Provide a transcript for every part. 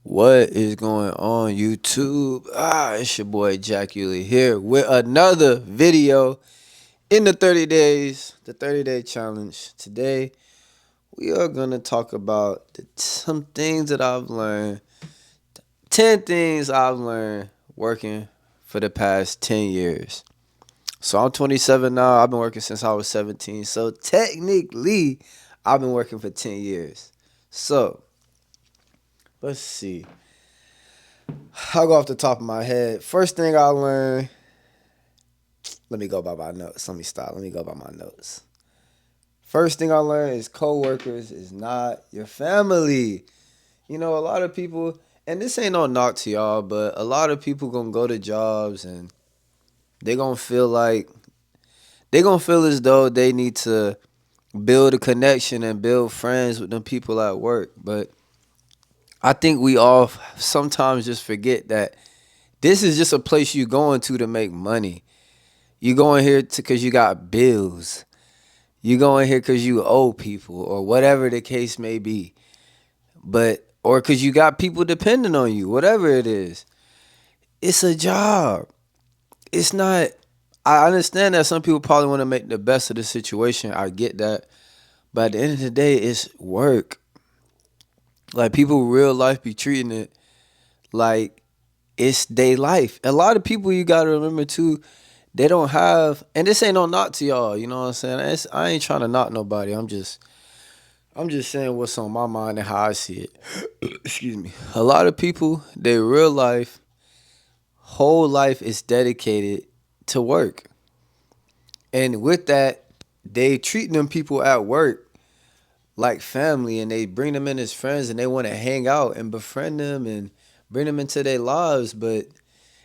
What is going on, YouTube? It's your boy Jack Eulie here with another video in the 30 days, the 30-day challenge. Today, we are going to talk about some things that I've learned, 10 things I've learned working for the past 10 years. So I'm 27 now. I've been working since I was 17. So technically, I've been working for 10 years. So, let's see. I'll go off the top of my head. First thing I learned, let me go by my notes. Let me stop. Let me go by my notes. First thing I learned is coworkers is not your family. You know, a lot of people, and this ain't no knock to y'all, but a lot of people gonna go to jobs and they gonna feel like they gonna feel as though they need to build a connection and build friends with them people at work. But I think we all sometimes just forget that this is just a place you going to make money. You going here because you got bills. You going here because you owe people or whatever the case may be. But or because you got people depending on you, whatever it is. It's a job. It's not. I understand that some people probably want to make the best of the situation. I get that. But at the end of the day, it's work. Like people real life be treating it like it's their life. A lot of people you gotta remember too, they don't have, and this ain't no knock to y'all. You know what I'm saying? I ain't trying to knock nobody. I'm just saying what's on my mind and how I see it. Excuse me. A lot of people, their real life, whole life is dedicated to work, and with that, they treat them people at work like family, and they bring them in as friends, and they want to hang out and befriend them and bring them into their lives, but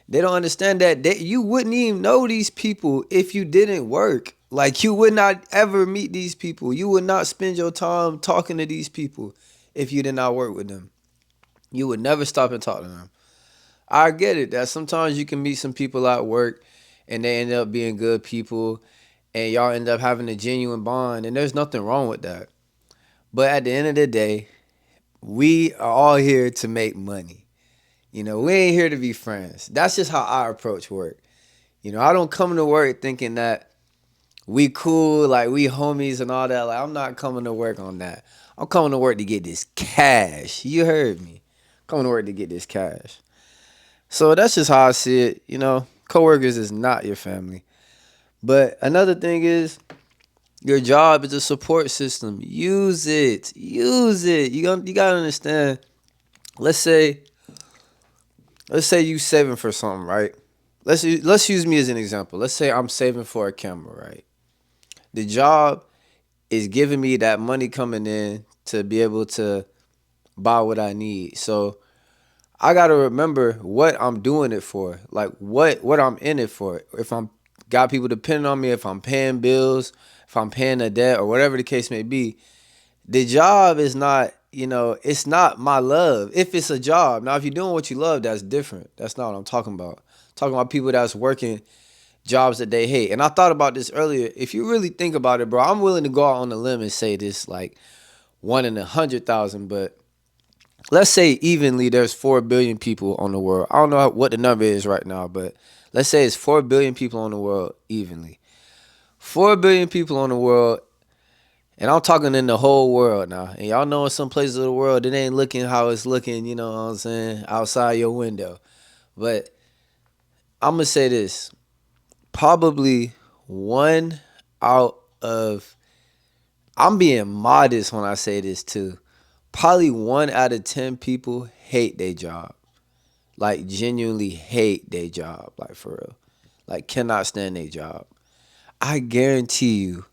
they don't understand that you wouldn't even know these people if you didn't work. Like you would not ever meet these people. You would not spend your time talking to these people if you did not work with them. You would never stop and talk to them. I get it that sometimes you can meet some people at work and they end up being good people and y'all end up having a genuine bond, and there's nothing wrong with that. But at the end of the day, we are all here to make money. We ain't here to be friends. That's just how I approach work. I don't come to work thinking that we cool, like we homies and all that. Like I'm not coming to work on that. I'm coming to work to get this cash. You heard me. Coming to work to get this cash. So that's just how I see it. Coworkers is not your family. But another thing is your job is a support system. Use it. Use it. You gotta understand. Let's say you saving for something, right? Let's use me as an example. Let's say I'm saving for a camera, right? The job is giving me that money coming in to be able to buy what I need. So I gotta remember what I'm doing it for, like what I'm in it for. If I'm got people depending on me, if I'm paying bills, if I'm paying a debt or whatever the case may be, the job is not, it's not my love. If it's a job, now if you're doing what you love, that's different. That's not what I'm talking about. I'm talking about people that's working jobs that they hate. And I thought about this earlier. If you really think about it, bro, I'm willing to go out on a limb and say this like 1 in 100,000. But let's say evenly there's 4 billion people on the world. I don't know what the number is right now, but let's say it's 4 billion people on the world evenly. 4 billion people on the world, and I'm talking in the whole world now. And y'all know in some places of the world it ain't looking how it's looking, you know what I'm saying, outside your window. But I'm gonna say this. Probably one out of, I'm being modest when I say this too. Probably 1 out of 10 people hate their job. Like genuinely hate their job. Like for real. Like cannot stand their job. I guarantee you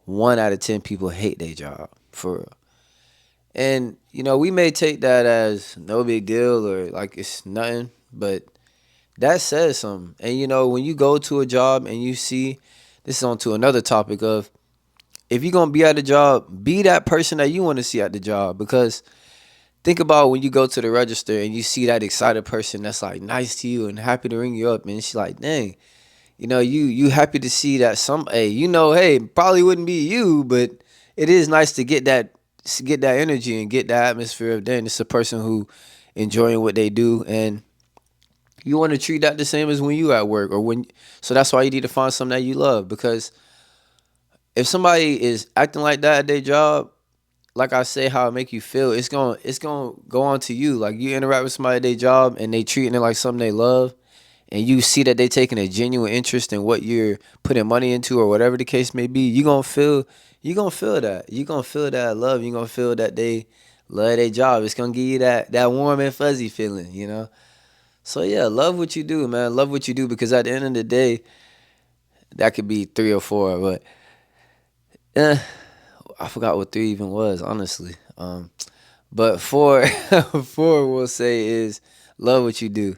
1 out of 10 people hate their job. For real. And we may take that as no big deal or like it's nothing, but that says something. And when you go to a job and you see, this is on to another topic of, if you're gonna be at the job, be that person that you want to see at the job. Because think about when you go to the register and you see that excited person that's like nice to you and happy to ring you up, and she's like, dang, you happy to see that hey, probably wouldn't be you, but it is nice to get that energy and get that atmosphere of, dang, it's a person who enjoying what they do, and you want to treat that the same as when you at work or when. So that's why you need to find something that you love, because if somebody is acting like that at their job, like I say, how it make you feel, it's gonna go on to you. Like you interact with somebody at their job and they treating it like something they love, and you see that they taking a genuine interest in what you're putting money into or whatever the case may be. You gonna feel that. You gonna feel that love. You gonna feel that they love their job. It's gonna give you that warm and fuzzy feeling. So yeah, love what you do, man. Love what you do, because at the end of the day, that could be three or four, but eh, I forgot what three even was, honestly. But four, four we'll say is love what you do.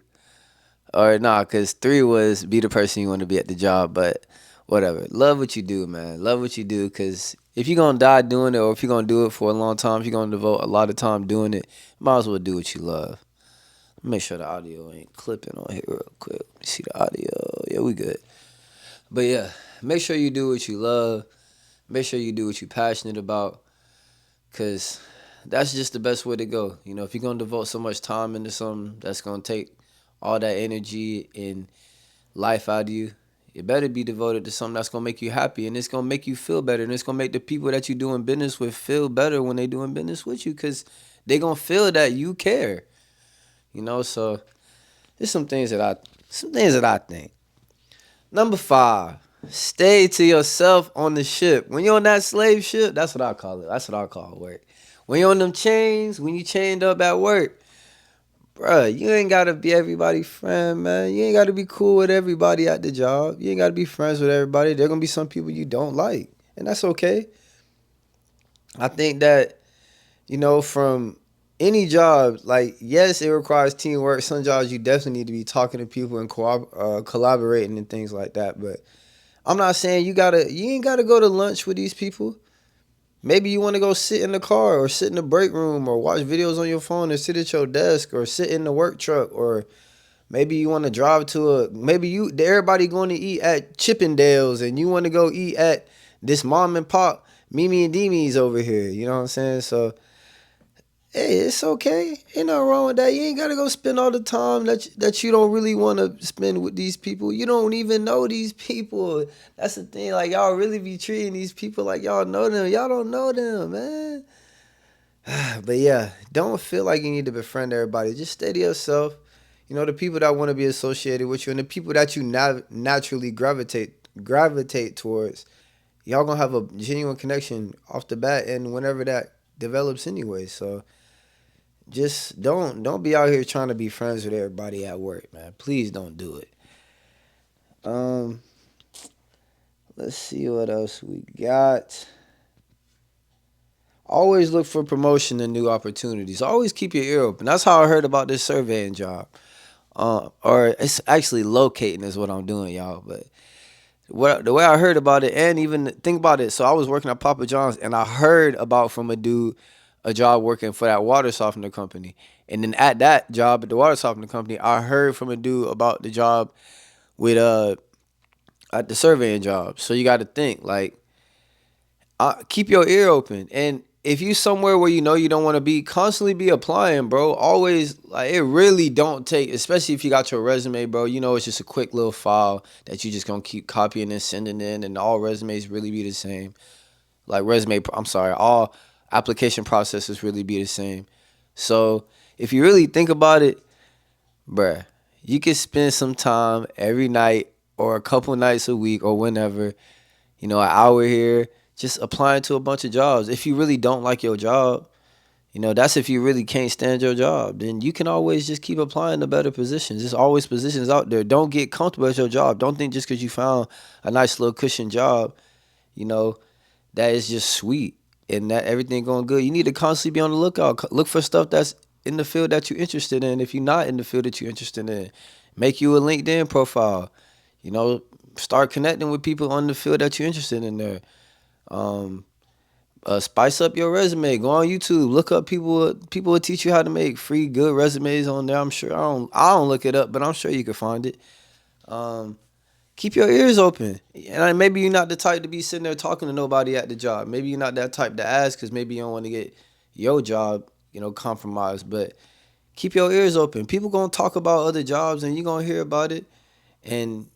Or nah, cause three was be the person you want to be at the job. But whatever, love what you do, man. Love what you do, cause if you're gonna die doing it, or if you're gonna do it for a long time, if you're gonna devote a lot of time doing it, might as well do what you love. Make sure the audio ain't clipping on here real quick. See the audio, yeah, we good. But yeah, make sure you do what you love. Make sure you do what you're passionate about, cause that's just the best way to go. If you're gonna devote so much time into something that's gonna take all that energy and life out of you, it better be devoted to something that's gonna make you happy, and it's gonna make you feel better, and it's gonna make the people that you're doing business with feel better when they doing business with you, cause they gonna feel that you care. So there's some things that I think. Number five, stay to yourself on the ship. When you're on that slave ship, that's what I call it. That's what I call work. When you're on them chains, when you chained up at work, bruh, you ain't gotta be everybody's friend, man. You ain't gotta be cool with everybody at the job. You ain't gotta be friends with everybody. There gonna be some people you don't like, and that's okay. I think that from any job, like yes, it requires teamwork. Some jobs you definitely need to be talking to people and collaborating and things like that. But I'm not saying you ain't gotta go to lunch with these people. Maybe you want to go sit in the car or sit in the break room or watch videos on your phone or sit at your desk or sit in the work truck, or maybe you want to drive to everybody going to eat at Chippendales and you want to go eat at this mom and pop Mimi and Demi's over here. You know what I'm saying? So hey, it's okay. Ain't nothing wrong with that. You ain't gotta go spend all the time that you don't really want to spend with these people. You don't even know these people. That's the thing. Like y'all really be treating these people like y'all know them. Y'all don't know them, man. But yeah, don't feel like you need to befriend everybody. Just stay to yourself. The people that want to be associated with you and the people that you naturally gravitate towards, y'all gonna have a genuine connection off the bat, and whenever that develops anyway. So just don't be out here trying to be friends with everybody at work, man. Please don't do it. Um, let's see what else we got. Always look for promotion and new opportunities. Always keep your ear open. That's how I heard about this surveying job. Or it's actually locating is what I'm doing, y'all. But the way I heard about it, and even think about it. So I was working at Papa John's, and I heard about from a dude a job working for that water softener company. And then at that job at the water softener company, I heard from a dude about the job with at the surveying job. So you got to think like keep your ear open, and if you somewhere where you don't want to be, constantly be applying, bro. Always, like, it really don't take, especially if you got your resume, bro. It's just a quick little file that you just gonna keep copying and sending in, and all resumes really be the same. Like I'm sorry, all application processes really be the same. So if you really think about it, bruh, you can spend some time every night or a couple nights a week or whenever, an hour here, just applying to a bunch of jobs. If you really don't like your job, that's if you really can't stand your job. Then you can always just keep applying to better positions. There's always positions out there. Don't get comfortable at your job. Don't think just because you found a nice little cushion job, you know, that is just sweet and that everything going good. You need to constantly be on the lookout. Look for stuff that's in the field that you're interested in. If you're not in the field that you're interested in, make you a LinkedIn profile. You know, start connecting with people on the field that you're interested in there. Um, Spice up your resume. Go on YouTube. Look up people. People will teach you how to make free good resumes on there. I'm sure. I don't look it up, but I'm sure you can find it. Um, Keep your ears open. And maybe you're not the type to be sitting there talking to nobody at the job. Maybe you're not that type to ask because maybe you don't want to get your job, compromised. But keep your ears open. People gonna talk about other jobs and you gonna hear about it. And,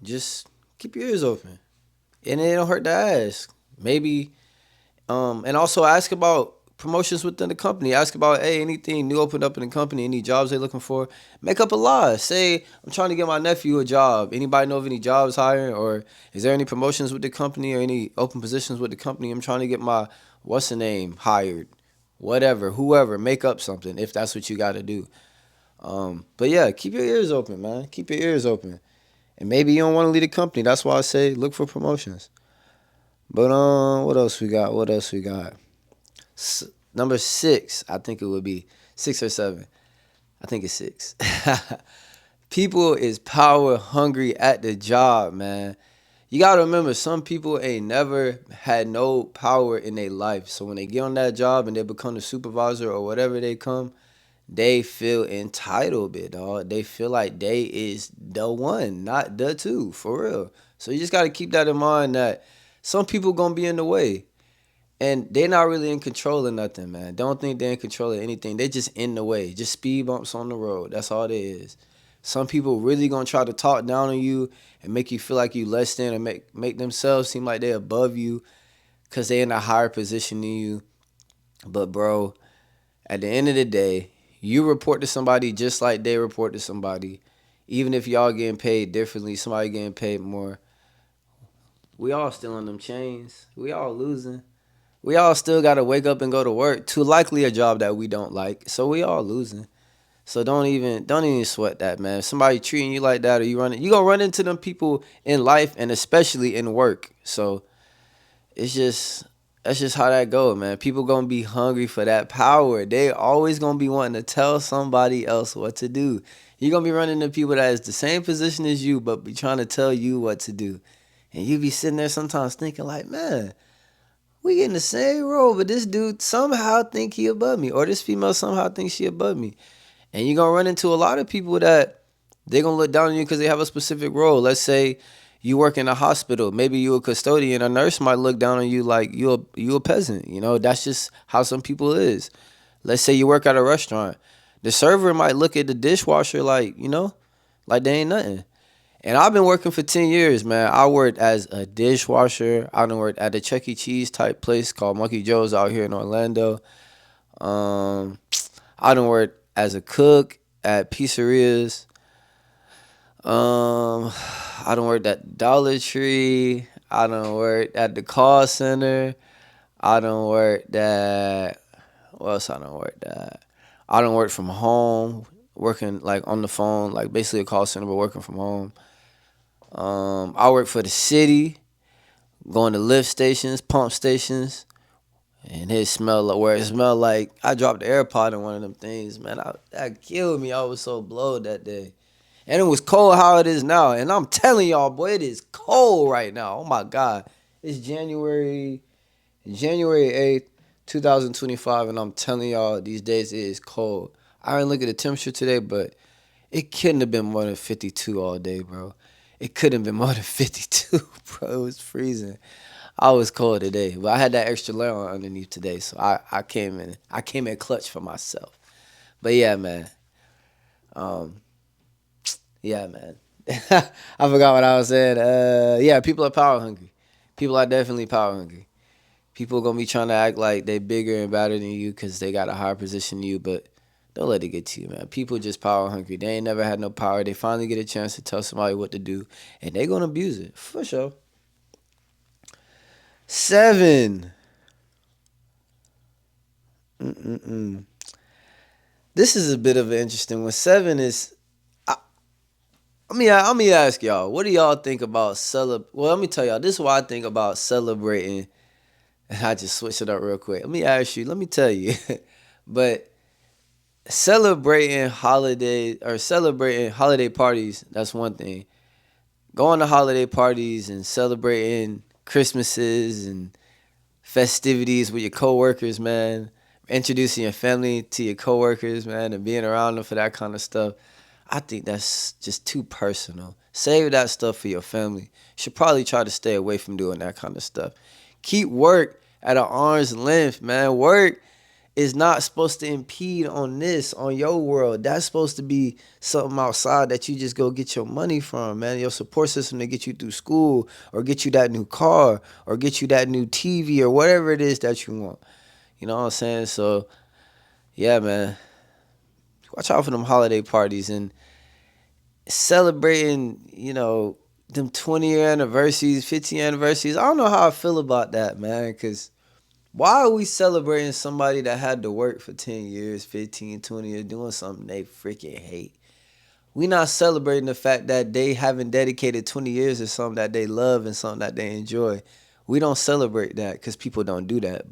just keep your ears open. And it don't hurt to ask. Maybe, and also ask about promotions within the company. Ask about, hey, anything new opened up in the company, any jobs they looking for. Make up a lie. Say, I'm trying to get my nephew a job. Anybody know of any jobs hiring? Or is there any promotions with the company or any open positions with the company? I'm trying to get my, what's the name, hired. Whatever, whoever, make up something if that's what you got to do. But yeah, keep your ears open, man. Keep your ears open. And maybe you don't want to leave the company. That's why I say look for promotions. But what else we got? What else we got? Number 6, I think it would be 6 or 7. I think it's 6. People is power hungry at the job, man. You gotta remember, some people ain't never had no power in their life. So when they get on that job and they become the supervisor or whatever they come, they feel entitled, bit dog. They feel like they is the one, not the two, for real. So you just gotta keep that in mind that some people gonna be in the way. And they're not really in control of nothing, man. Don't think they're in control of anything. They're just in the way. Just speed bumps on the road. That's all it is. Some people really gonna try to talk down on you and make you feel like you less than, or make themselves seem like they're above you because they're in a higher position than you. But bro, at the end of the day, you report to somebody just like they report to somebody. Even if y'all getting paid differently, somebody getting paid more. We all still in them chains. We all losing. We all still gotta wake up and go to work to likely a job that we don't like. So we all losing. So don't even sweat that, man. If somebody treating you like that, or you gonna run into them people in life and especially in work. So it's just that's just how that go, man. People gonna be hungry for that power. They always gonna be wanting to tell somebody else what to do. You're gonna be running into people that is the same position as you, but be trying to tell you what to do. And you be sitting there sometimes thinking like, man, we get in the same role, but this dude somehow think he above me, or this female somehow thinks she above me. And you're gonna run into a lot of people that they're gonna look down on you because they have a specific role. Let's say you work in a hospital, maybe you a custodian. A nurse might look down on you like you a peasant. That's just how some people is. Let's say you work at a restaurant, the server might look at the dishwasher like like they ain't nothing. And I've been working for 10 years, man. I worked as a dishwasher. I done worked at a Chuck E. Cheese type place called Monkey Joe's out here in Orlando. Um, I done worked as a cook at pizzerias. Um, I done worked at Dollar Tree. I done worked at the call center. I done worked at, what else I done worked at? I done worked from home, working like on the phone, like basically a call center, but working from home. I work for the city, going to lift stations, pump stations, and it smelled like where it smelled like I dropped the AirPod in one of them things, man. That killed me. I was so blowed that day. And it was cold how it is now. And I'm telling y'all, boy, it is cold right now. Oh my God. It's January 8th, 2025, and I'm telling y'all these days it is cold. I didn't look at the temperature today, but it couldn't have been more than 52 all day, bro. It couldn't have been more than 52, bro. It was freezing. I was cold today, but I had that extra layer on underneath today, so I came in clutch for myself. But yeah, man. Um, yeah, man. I forgot what I was saying. Yeah, people are power hungry. People are definitely power hungry. People gonna be trying to act like they bigger and better than you because they got a higher position than you, but don't let it get to you, man. People just power hungry. They ain't never had no power. They finally get a chance to tell somebody what to do, and they gonna abuse it for sure. 7. Mm-mm-mm. This is a bit of an interesting one. 7 is. Let me ask y'all. What do y'all think about Well, let me tell y'all. This is what I think about celebrating. And I just switched it up real quick. Let me ask you. Let me tell you. But celebrating holiday parties, that's one thing. Going to holiday parties and celebrating Christmases and festivities with your coworkers, man. Introducing your family to your coworkers, man, and being around them for that kind of stuff. I think that's just too personal. Save that stuff for your family. You should probably try to stay away from doing that kind of stuff. Keep work at an arm's length, man. Work is not supposed to impede on this, on your world. That's supposed to be something outside that you just go get your money from, man. Your support system to get you through school or get you that new car or get you that new TV or whatever it is that you want. You know what I'm saying? So, yeah, man. Watch out for them holiday parties and celebrating, them 20-year anniversaries, 15 anniversaries. I don't know how I feel about that, man, because why are we celebrating somebody that had to work for 10 years, 15, 20 years, doing something they freaking hate? We not celebrating the fact that they haven't dedicated 20 years to something that they love and something that they enjoy. We don't celebrate that because people don't do that,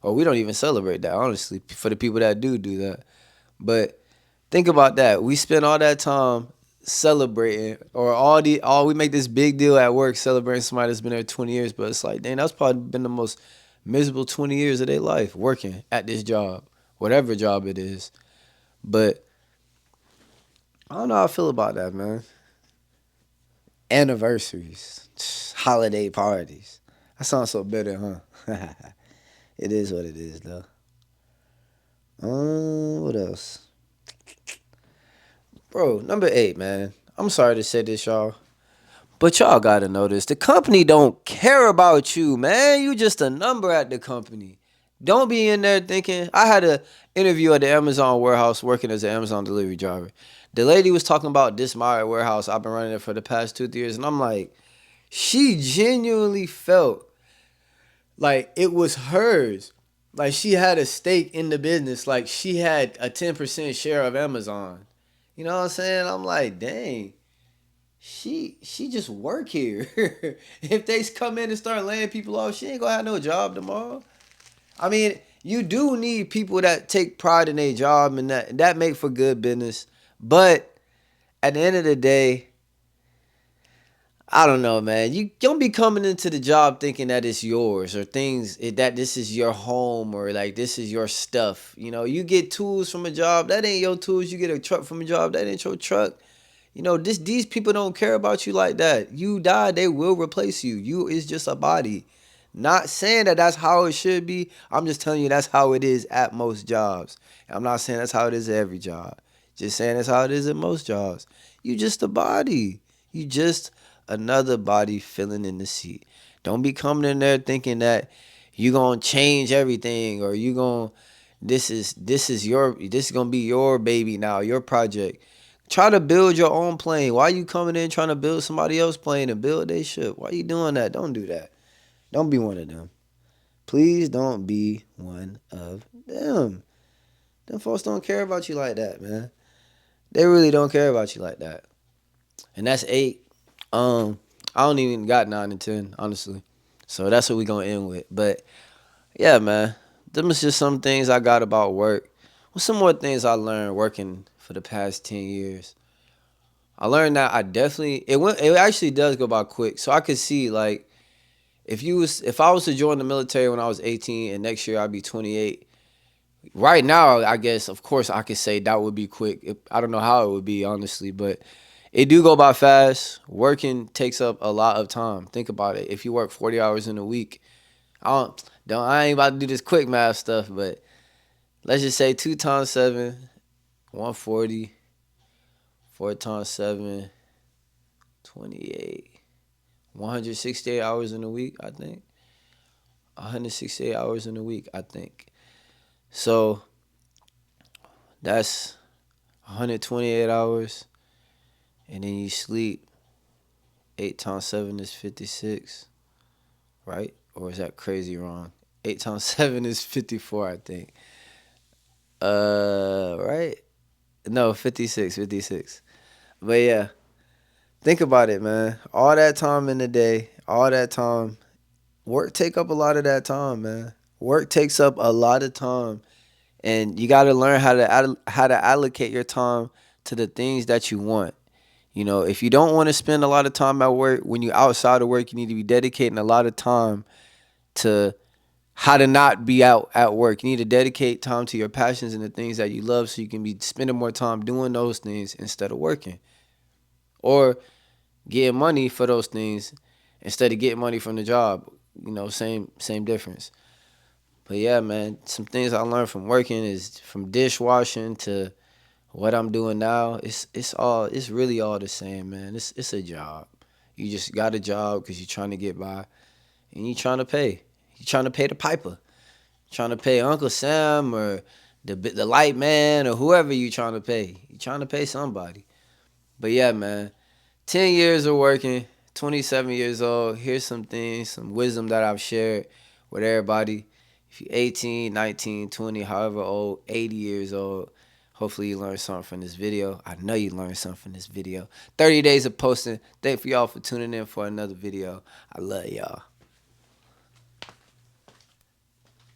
or we don't even celebrate that, honestly, for the people that do that. But think about that. We spend all that time celebrating, or all we make this big deal at work celebrating somebody that's been there 20 years, but it's like, dang, that's probably been the most miserable 20 years of their life working at this job, whatever job it is. But I don't know how I feel about that, man. Anniversaries, holiday parties. That sounds so bitter, huh? It is what it is, though. What else? Bro, number 8, man. I'm sorry to say this, y'all. But y'all gotta know this. The company don't care about you, man. You just a number at the company. Don't be in there thinking. I had an interview at the Amazon warehouse working as an Amazon delivery driver. The lady was talking about this my warehouse. I've been running it for the past 2, 3 years. And I'm like, she genuinely felt like it was hers. Like she had a stake in the business. Like she had a 10% share of Amazon. You know what I'm saying? I'm like, dang, she just work here. If they come in and start laying people off, she ain't gonna have no job tomorrow. I mean, you do need people that take pride in their job and that make for good business. But at the end of the day, I don't know, man. You don't be coming into the job thinking that it's yours or that this is your home or like this is your stuff. You get tools from a job, that ain't your tools. You get a truck from a job, that ain't your truck. These people don't care about you like that. You die, they will replace you. You is just a body. Not saying that that's how it should be. I'm just telling you that's how it is at most jobs. I'm not saying that's how it is at every job. Just saying that's how it is at most jobs. You just a body. You just another body filling in the seat. Don't be coming in there thinking that you gonna change everything or you gonna this is gonna be your baby now, your project. Try to build your own plane. Why you coming in trying to build somebody else's plane and build their ship? Why you doing that? Don't do that. Don't be one of them. Please don't be one of them. Them folks don't care about you like that, man. They really don't care about you like that. And that's 8. I don't even got 9 and 10, honestly. So that's what we gonna end with. But yeah, man. Them is just some things I got about work. Well, some more things I learned working for the past 10 years. I learned that I definitely it actually does go by quick. So I could see like if I was to join the military when I was 18 and next year I'd be 28. Right now, I guess of course I could say that would be quick. I don't know how it would be honestly, but it do go by fast. Working takes up a lot of time. Think about it. If you work 40 hours in a week, I ain't about to do this quick math stuff, but let's just say 2 times 7, 140, 4 times 7, 28. 168 hours in a week, I think. 168 hours in a week, I think. So that's 128 hours. And then you sleep. 8 times 7 is 56, right? Or is that crazy wrong? 8 times 7 is 54, I think. Right? No, 56, 56. But yeah, think about it, man. All that time in the day, all that time, work take up a lot of that time, man. Work takes up a lot of time, and you got to learn how to allocate your time to the things that you want. If you don't want to spend a lot of time at work, when you're outside of work, you need to be dedicating a lot of time to how to not be out at work. You need to dedicate time to your passions and the things that you love so you can be spending more time doing those things instead of working. Or getting money for those things instead of getting money from the job. Same difference. But yeah, man, some things I learned from working is from dishwashing to what I'm doing now. It's really all the same, man. It's a job. You just got a job because you're trying to get by and you're trying to pay. You're trying to pay the piper. Trying to pay Uncle Sam or the light man or whoever you trying to pay. You trying to pay somebody. But yeah, man, 10 years of working, 27 years old. Here's some things, some wisdom that I've shared with everybody. If you're 18, 19, 20, however old, 80 years old, hopefully you learned something from this video. I know you learned something from this video. 30 days of posting. Thank you all for tuning in for another video. I love y'all.